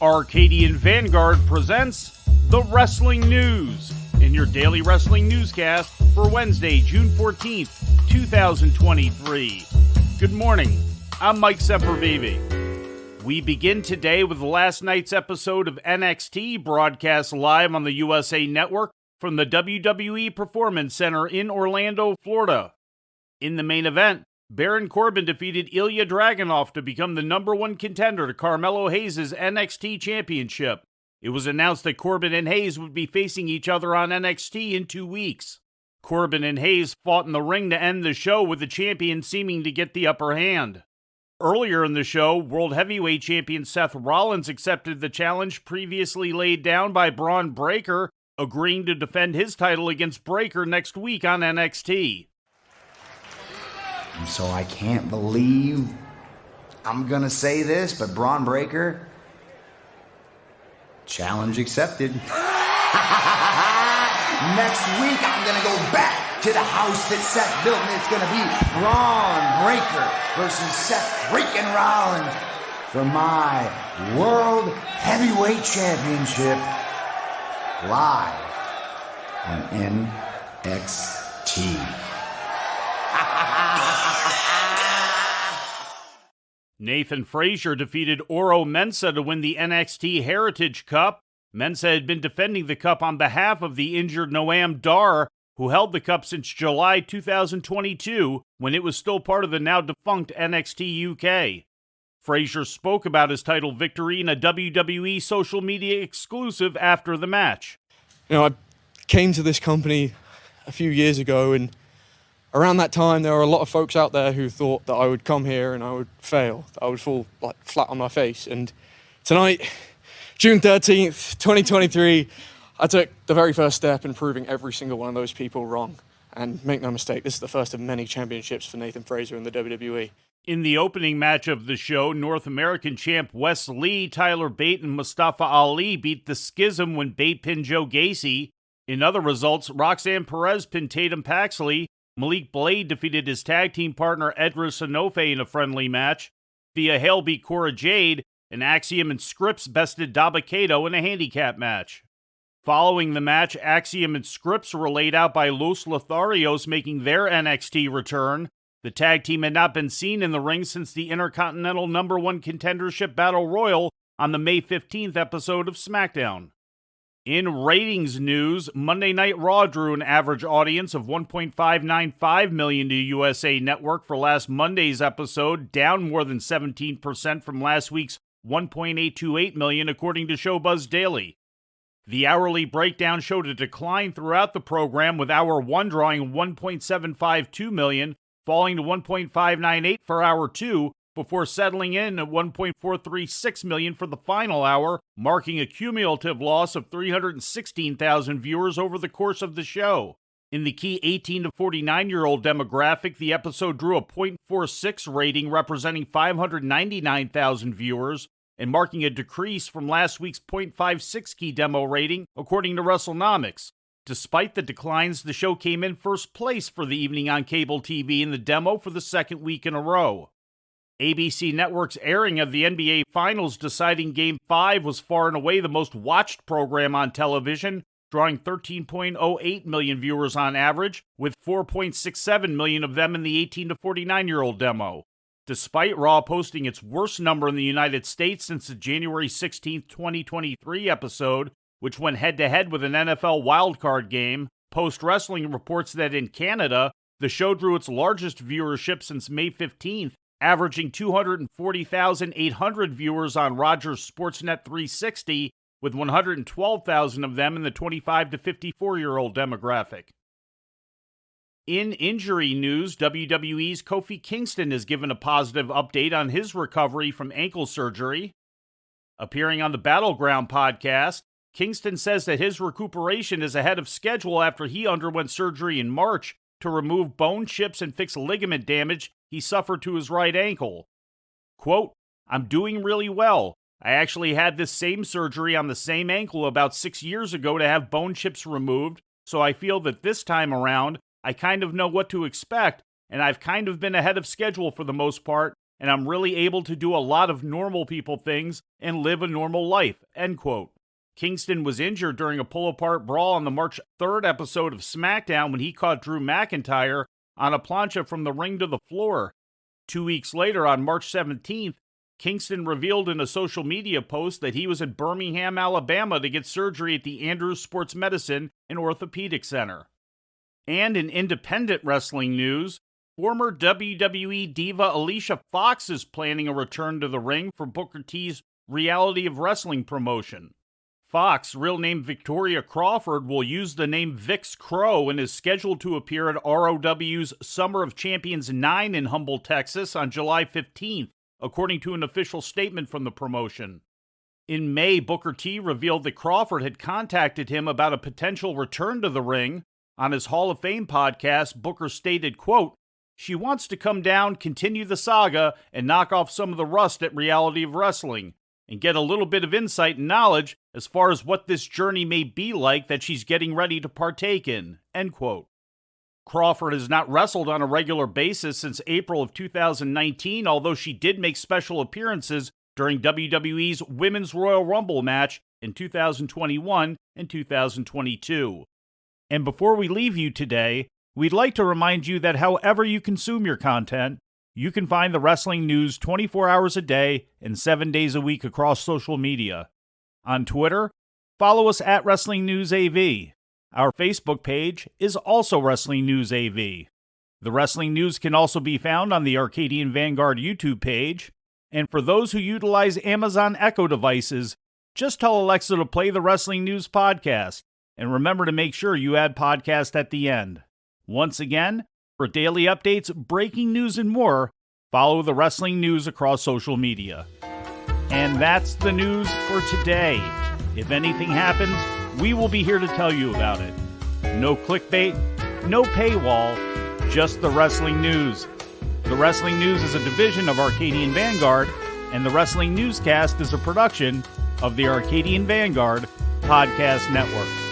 Arcadian Vanguard presents The Wrestling News in your daily wrestling newscast for Wednesday, June 14th, 2023. Good morning, I'm Mike Sempervive. We begin today with last night's episode of NXT broadcast live on the USA Network from the WWE Performance Center in Orlando, Florida. In the main event, Baron Corbin defeated Ilya Dragunov to become the number one contender to Carmelo Hayes' NXT Championship. It was announced that Corbin and Hayes would be facing each other on NXT in 2 weeks. Corbin and Hayes fought in the ring to end the show, with the champion seeming to get the upper hand. Earlier in the show, World Heavyweight Champion Seth Rollins accepted the challenge previously laid down by Braun Breaker, agreeing to defend his title against Breaker next week on NXT. So I can't believe I'm going to say this, but Braun Breaker, challenge accepted. Next week, I'm going to go back to the house that Seth built, and it's going to be Braun Breaker versus Seth freaking Rollins for my World Heavyweight Championship live on NXT. Nathan Frazier defeated Oro Mensah to win the NXT Heritage Cup. Mensah had been defending the cup on behalf of the injured Noam Dar, who held the cup since July 2022, when it was still part of the now-defunct NXT UK. Frazier spoke about his title victory in a WWE social media exclusive after the match. I came to this company a few years ago, and around that time, there were a lot of folks out there who thought that I would come here and I would fail, that I would fall flat on my face. And tonight, June 13th, 2023, I took the very first step in proving every single one of those people wrong. And make no mistake, this is the first of many championships for Nathan Frazier in the WWE. In the opening match of the show, North American champ Wes Lee, Tyler Bate, and Mustafa Ali beat the Schism when Bate pinned Joe Gacy. In other results, Roxanne Perez pinned Tatum Paxley. Malik Blade defeated his tag team partner Edris Sanofe in a friendly match. Thea Hale beat Cora Jade, and Axiom and Scripps bested Dabba-Kato in a handicap match. Following the match, Axiom and Scripps were laid out by Los Lotharios, making their NXT return. The tag team had not been seen in the ring since the Intercontinental number one contendership battle royal on the May 15th episode of SmackDown. In ratings news, Monday Night Raw drew an average audience of 1.595 million to USA Network for last Monday's episode, down more than 17% from last week's 1.828 million, according to Showbuzz Daily. The hourly breakdown showed a decline throughout the program, with Hour 1 drawing 1.752 million, falling to 1.598 for Hour 2, before settling in at 1.436 million for the final hour, marking a cumulative loss of 316,000 viewers over the course of the show. In the key 18 to 49-year-old demographic, the episode drew a .46 rating, representing 599,000 viewers, and marking a decrease from last week's .56 key demo rating, according to WrestleNomics. Despite the declines, the show came in first place for the evening on cable TV in the demo for the second week in a row. ABC Network's airing of the NBA Finals deciding Game 5 was far and away the most watched program on television, drawing 13.08 million viewers on average, with 4.67 million of them in the 18 to 49-year-old demo. Despite Raw posting its worst number in the United States since the January 16, 2023 episode, which went head-to-head with an NFL wildcard game, Post Wrestling reports that in Canada, the show drew its largest viewership since May 15th, averaging 240,800 viewers on Rogers Sportsnet 360, with 112,000 of them in the 25 to 54-year-old demographic. In injury news, WWE's Kofi Kingston has given a positive update on his recovery from ankle surgery. Appearing on the Battleground podcast, Kingston says that his recuperation is ahead of schedule after he underwent surgery in March to remove bone chips and fix ligament damage he suffered to his right ankle. Quote, "I'm doing really well. I actually had this same surgery on the same ankle about 6 years ago to have bone chips removed, so I feel that this time around, I kind of know what to expect, and I've kind of been ahead of schedule for the most part, and I'm really able to do a lot of normal people things and live a normal life, end quote. Kingston was injured during a pull-apart brawl on the March 3rd episode of SmackDown when he caught Drew McIntyre on a plancha from the ring to the floor. 2 weeks later, on March 17th, Kingston revealed in a social media post that he was in Birmingham, Alabama to get surgery at the Andrews Sports Medicine and Orthopedic Center. And in independent wrestling news, former WWE diva Alicia Fox is planning a return to the ring for Booker T's Reality of Wrestling promotion. Fox, real name Victoria Crawford, will use the name Vix Crow and is scheduled to appear at ROW's Summer of Champions 9 in Humble, Texas on July 15th. According to an official statement from the promotion. In May, Booker T revealed that Crawford had contacted him about a potential return to the ring. On his Hall of Fame podcast, Booker stated, quote, "She wants to come down, continue the saga, and knock off some of the rust at Reality of Wrestling, and get a little bit of insight and knowledge as far as what this journey may be like that she's getting ready to partake in," end quote. Crawford has not wrestled on a regular basis since April of 2019, although she did make special appearances during WWE's Women's Royal Rumble match in 2021 and 2022. And before we leave you today, we'd like to remind you that however you consume your content, you can find the wrestling news 24 hours a day and 7 days a week across social media. On Twitter, follow us at Wrestling News AV. Our Facebook page is also Wrestling News AV. The Wrestling News can also be found on the Arcadian Vanguard YouTube page. And for those who utilize Amazon Echo devices, just tell Alexa to play the Wrestling News podcast. And remember to make sure you add podcast at the end. Once again, for daily updates, breaking news, and more, follow the Wrestling News across social media. And that's the news for today. If anything happens, we will be here to tell you about it. No clickbait, no paywall, just the wrestling news. The Wrestling News is a division of Arcadian Vanguard, and the Wrestling Newscast is a production of the Arcadian Vanguard Podcast Network.